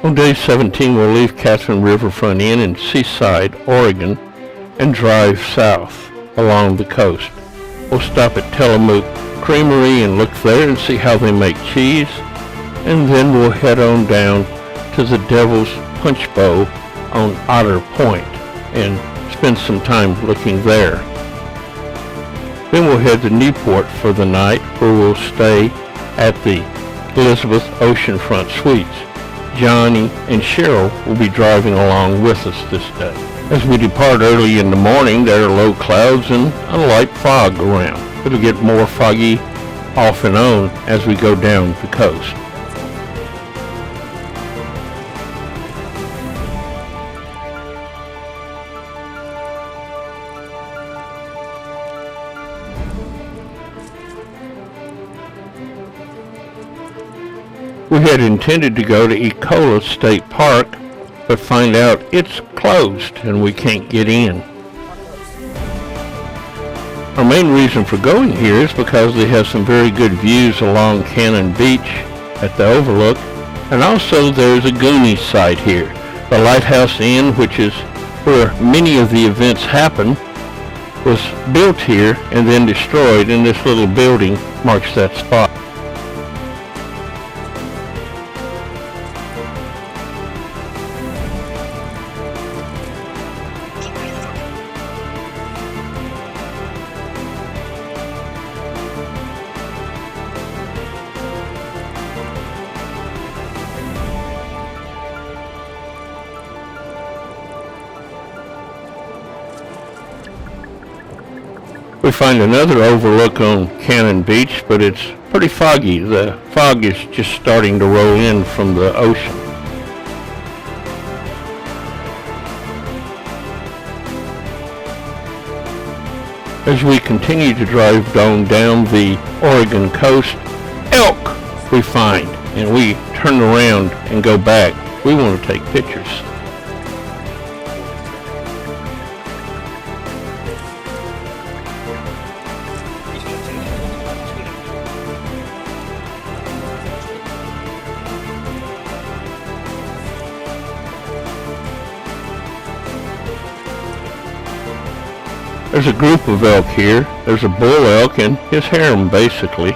On day 17, we'll leave Catherine Riverfront Inn in Seaside, Oregon, and drive south along the coast. We'll stop at Tillamook Creamery and look there and see how they make cheese, and then we'll head on down to the Devil's Punch Bowl on Otter Point and spend some time looking there. Then we'll head to Newport for the night, where we'll stay at the Elizabeth Oceanfront Suites. Johnny and Cheryl will be driving along with us this day. As we depart early in the morning, there are low clouds and a light fog around. It'll get more foggy off and on as we go down the coast. We had intended to go to Ecola State Park, but find out it's closed and we can't get in. Our main reason for going here is because they have some very good views along Cannon Beach at the overlook, and also there's a Goonies site here. The Lighthouse Inn, which is where many of the events happen, was built here and then destroyed, and this little building marks that spot. We find another overlook on Cannon Beach, but it's pretty foggy. The fog is just starting to roll in from the ocean. As we continue to drive down the Oregon coast, elk we find, and we turn around and go back. We want to take pictures. There's a group of elk here. There's a bull elk and his harem, basically.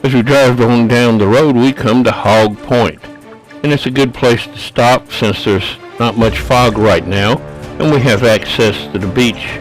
As we drive on down the road, we come to Hog Point, and it's a good place to stop since there's not much fog right now, and we have access to the beach.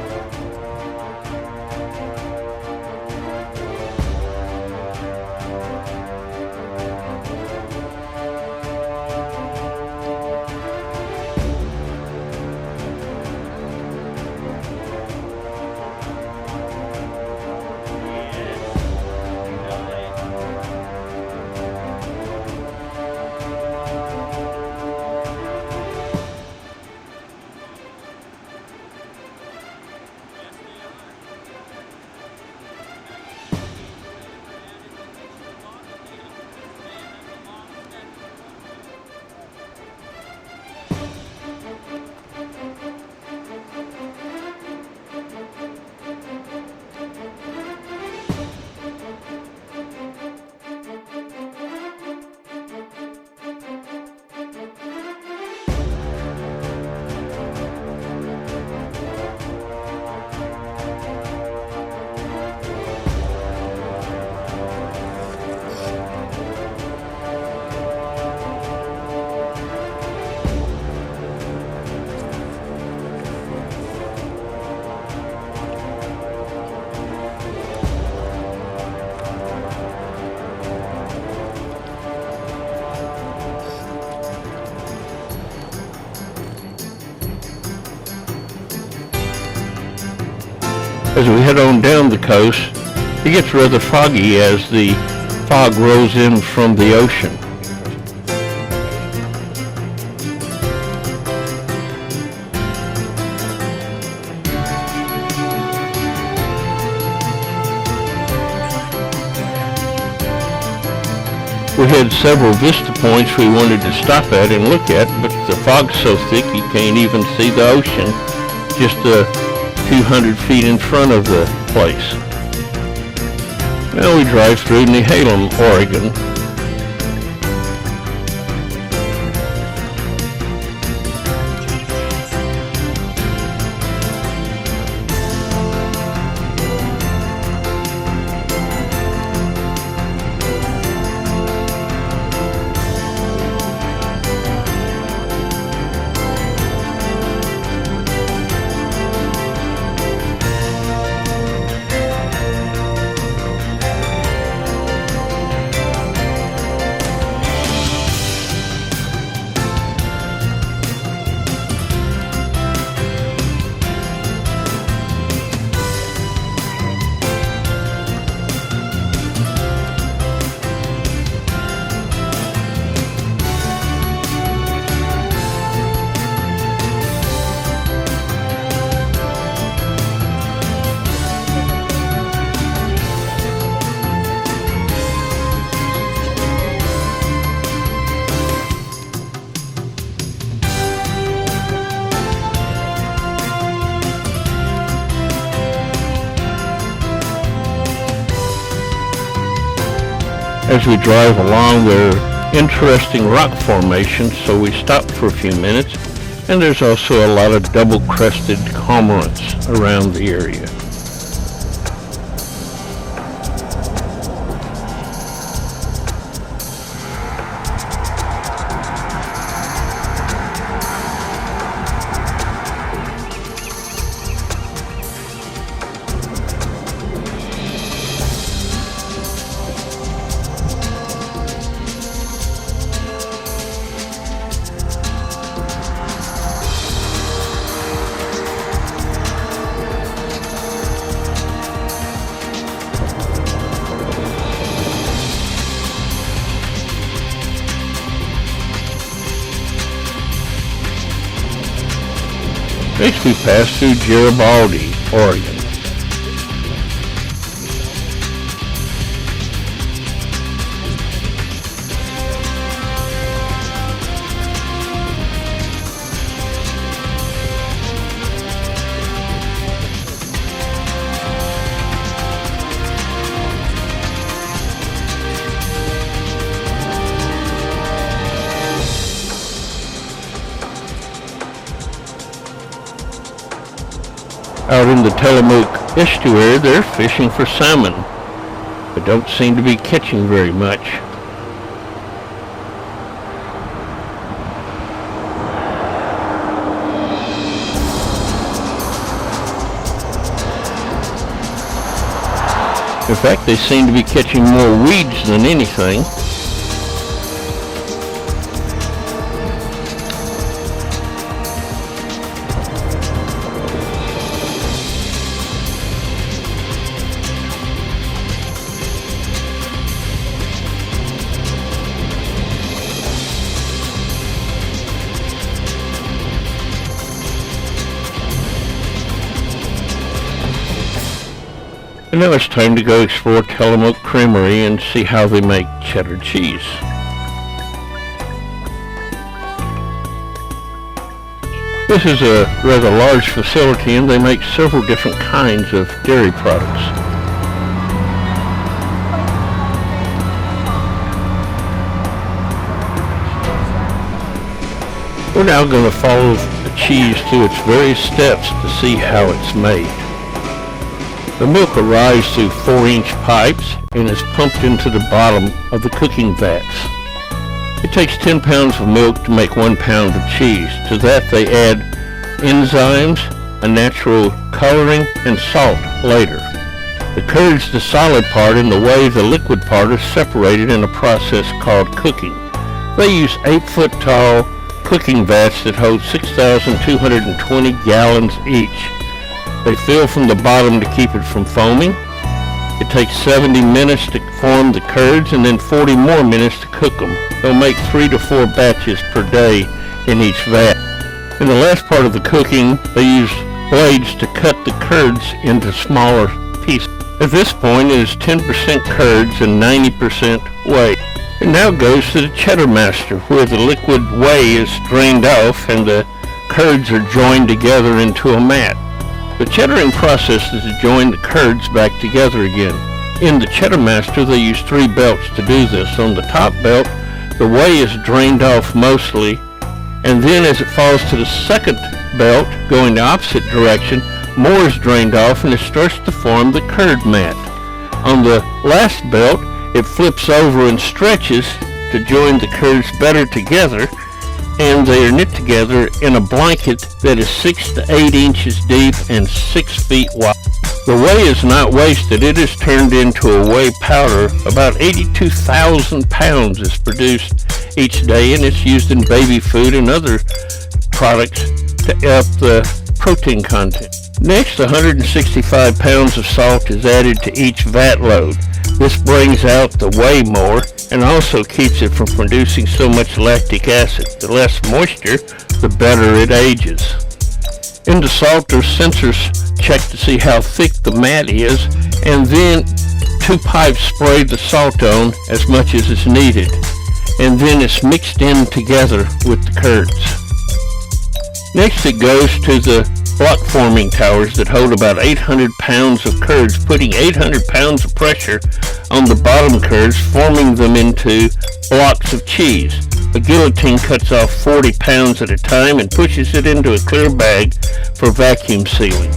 As we head on down the coast, it gets rather foggy as the fog rolls in from the ocean. We had several vista points we wanted to stop at and look at, but the fog's so thick you can't even see the ocean just a few hundred feet in front of the place. Now we drive through Nehalem, Oregon. As we drive along, there are interesting rock formations, so we stop for a few minutes, and there's also a lot of double-crested cormorants around the area. Next we pass through Garibaldi, Oregon. Out in the Tillamook estuary, they're fishing for salmon, but don't seem to be catching very much. In fact, they seem to be catching more weeds than anything. And now it's time to go explore Tillamook Creamery and see how they make cheddar cheese. This is a rather large facility and they make several different kinds of dairy products. We're now going to follow the cheese through its various steps to see how it's made. The milk arrives through 4-inch pipes and is pumped into the bottom of the cooking vats. It takes 10 pounds of milk to make 1 pound of cheese. To that they add enzymes, a natural coloring, and salt later. The curd's the solid part and the whey, the liquid part, is separated in a process called cooking. They use 8-foot tall cooking vats that hold 6,220 gallons each. They fill from the bottom to keep it from foaming. It takes 70 minutes to form the curds and then 40 more minutes to cook them. They'll make 3 to 4 batches per day in each vat. In the last part of the cooking, they use blades to cut the curds into smaller pieces. At this point, it is 10% curds and 90% whey. It now goes to the Cheddar Master, where the liquid whey is drained off and the curds are joined together into a mat. The cheddaring process is to join the curds back together again. In the Cheddar Master, they use 3 belts to do this. On the top belt, the whey is drained off mostly, and then as it falls to the second belt, going the opposite direction, more is drained off and it starts to form the curd mat. On the last belt, it flips over and stretches to join the curds better together, and they are knit together in a blanket that is 6 to 8 inches deep and 6 feet wide. The whey is not wasted. It is turned into a whey powder. About 82,000 pounds is produced each day, and it's used in baby food and other products to up the protein content. Next, 165 pounds of salt is added to each vat load. This brings out the whey more and also keeps it from producing so much lactic acid. The less moisture, the better it ages. In the salter, sensors check to see how thick the mat is, and then 2 pipes spray the salt on as much as is needed, and then it's mixed in together with the curds. Next, it goes to the block forming towers that hold about 800 pounds of curds, putting 800 pounds of pressure on the bottom curds, forming them into blocks of cheese. A guillotine cuts off 40 pounds at a time and pushes it into a clear bag for vacuum sealing.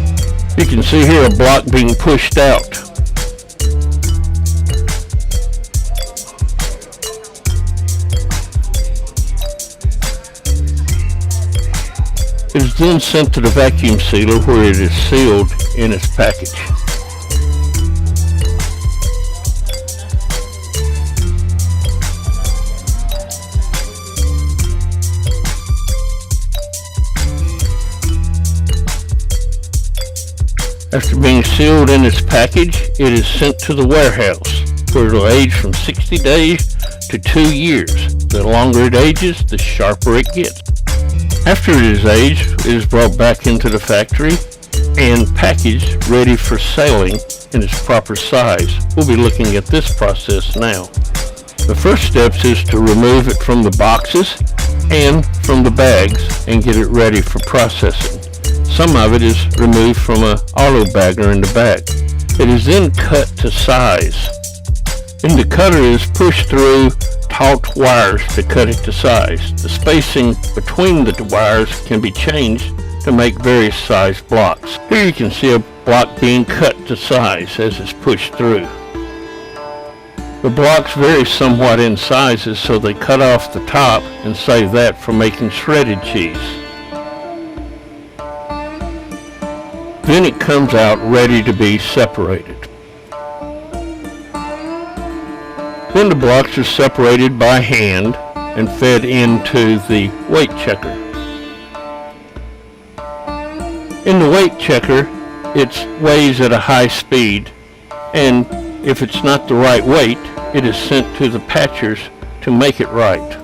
You can see here a block being pushed out. It is then sent to the vacuum sealer where it is sealed in its package. After being sealed in its package, it is sent to the warehouse, where it will age from 60 days to 2 years. The longer it ages, the sharper it gets. After it is aged, it is brought back into the factory and packaged, ready for selling in its proper size. We'll be looking at this process now. The first steps is to remove it from the boxes and from the bags and get it ready for processing. Some of it is removed from an auto bagger in the back. It is then cut to size. And the cutter is pushed through taut wires to cut it to size. The spacing between the wires can be changed to make various size blocks. Here you can see a block being cut to size as it's pushed through. The blocks vary somewhat in sizes, so they cut off the top and save that for making shredded cheese. Then it comes out ready to be separated. Then the blocks are separated by hand and fed into the weight checker. In the weight checker, it weighs at a high speed, and if it's not the right weight, it is sent to the patchers to make it right.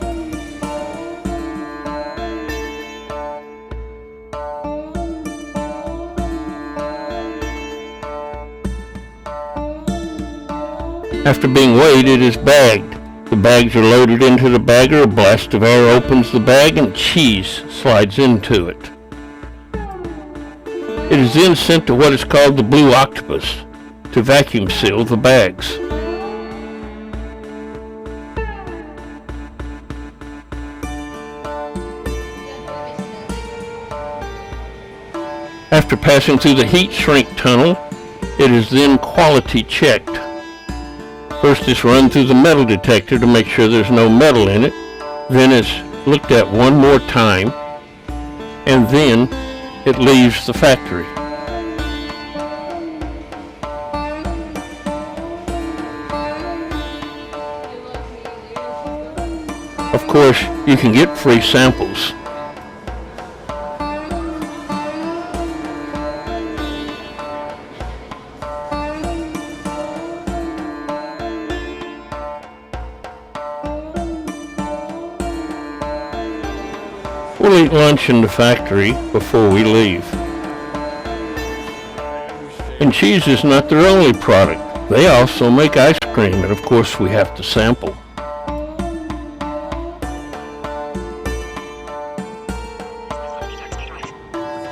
After being weighed, it is bagged. The bags are loaded into the bagger, a blast of air opens the bag, and cheese slides into it. It is then sent to what is called the Blue Octopus to vacuum seal the bags. After passing through the heat shrink tunnel, it is then quality checked. First, it's run through the metal detector to make sure there's no metal in it. Then it's looked at one more time, and then it leaves the factory. Of course, you can get free samples. We'll eat lunch in the factory before we leave. And cheese is not their only product. They also make ice cream, and of course we have to sample.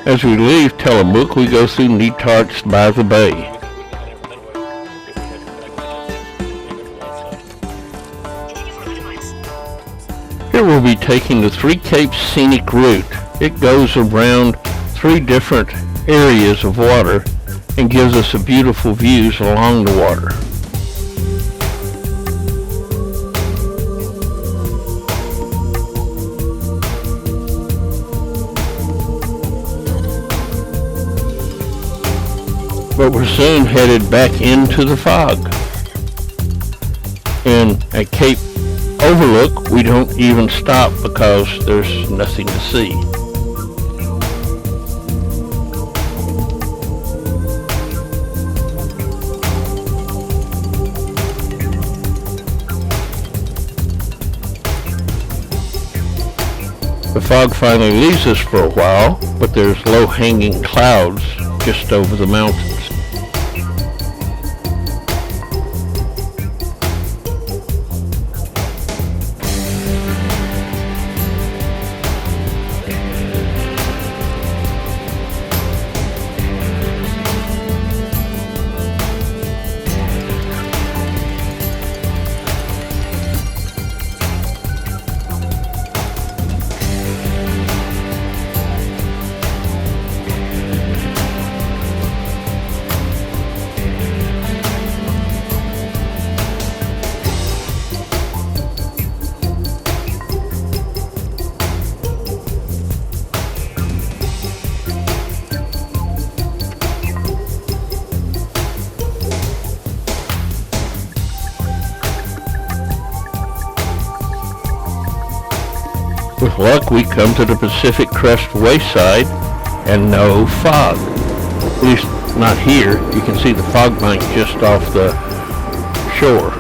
As we leave Tillamook, we go through Newport's by the bay. Here we'll be taking the Three Capes Scenic route. It goes around 3 different areas of water and gives us a beautiful views along the water. But we're soon headed back into the fog. And at Cape Overlook, we don't even stop because there's nothing to see. The fog finally leaves us for a while, but there's low-hanging clouds just over the mountains. With luck, we come to the Pacific Crest wayside and no fog. At least not here. You can see the fog bank just off the shore.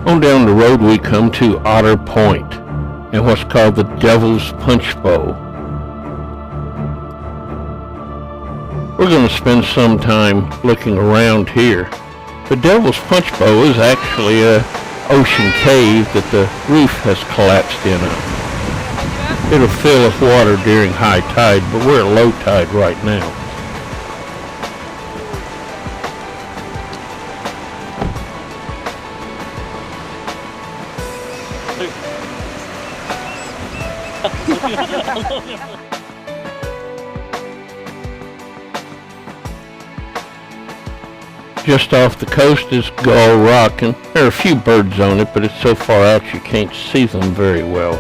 On down the road we come to Otter Point and what's called the Devil's Punch Bowl. We're going to spend some time looking around here. The Devil's Punch Bowl is actually an ocean cave that the roof has collapsed in on. It'll fill with water during high tide, but we're at low tide right now. Just off the coast is Gull Rock, and there are a few birds on it, but it's so far out you can't see them very well.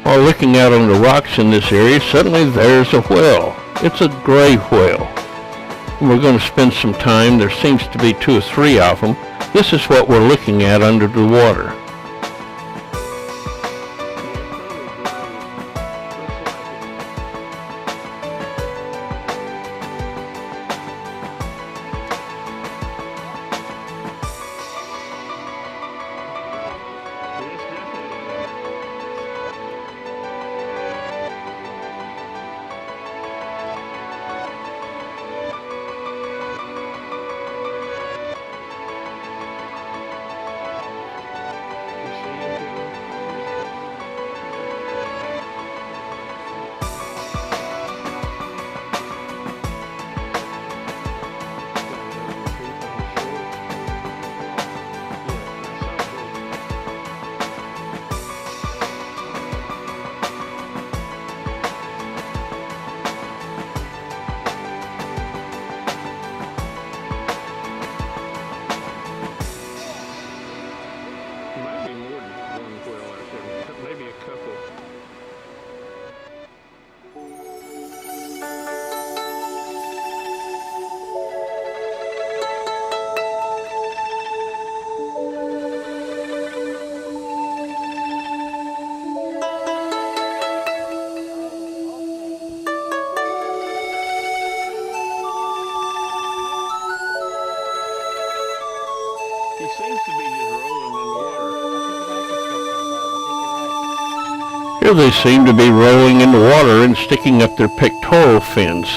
While looking out on the rocks in this area, suddenly there's a whale. It's a gray whale. And we're going to spend some time. There seems to be 2 or 3 of them. This is what we're looking at under the water. till they seem to be rolling in the water and sticking up their pectoral fins.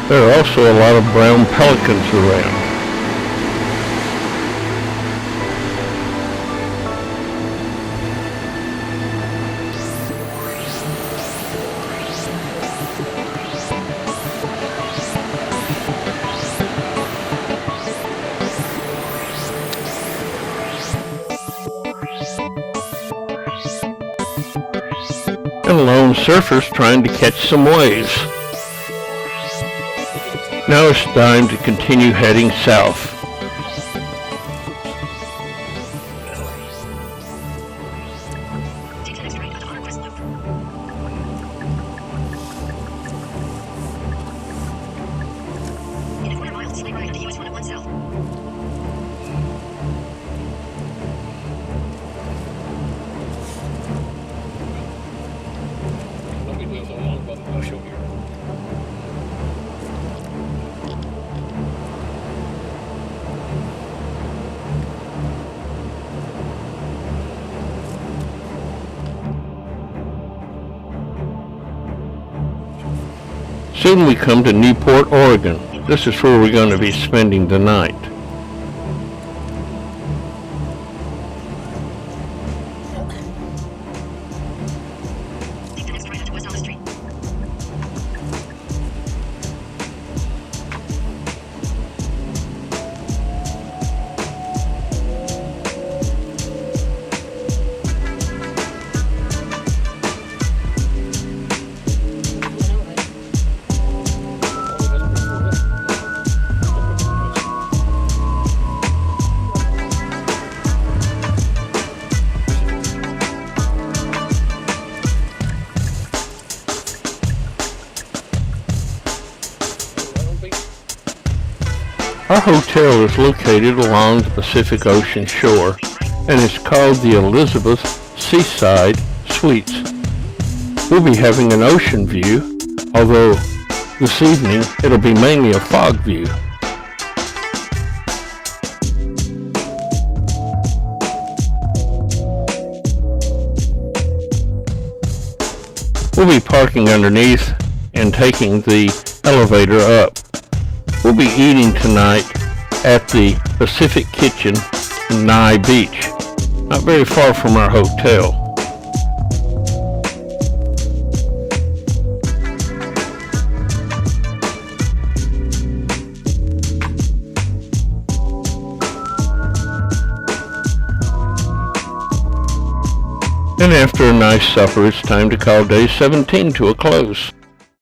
There are also a lot of brown pelicans around. And lone surfers trying to catch some waves. Now it's time to continue heading south. Take the next right onto Otter West Loop. In a quarter mile, Seaside right onto US 101 South. Nobody lives on long by the bush over here. Soon we come to Newport, Oregon. This is where we're going to be spending the night. Take the next right onto West Alma Street. Our hotel is located along the Pacific Ocean shore and is called the Elizabeth Seaside Suites. We'll be having an ocean view, although this evening it'll be mainly a fog view. We'll be parking underneath and taking the elevator up. We'll be eating tonight at the Pacific Kitchen in Nye Beach, not very far from our hotel. And after a nice supper, it's time to call day 17 to a close.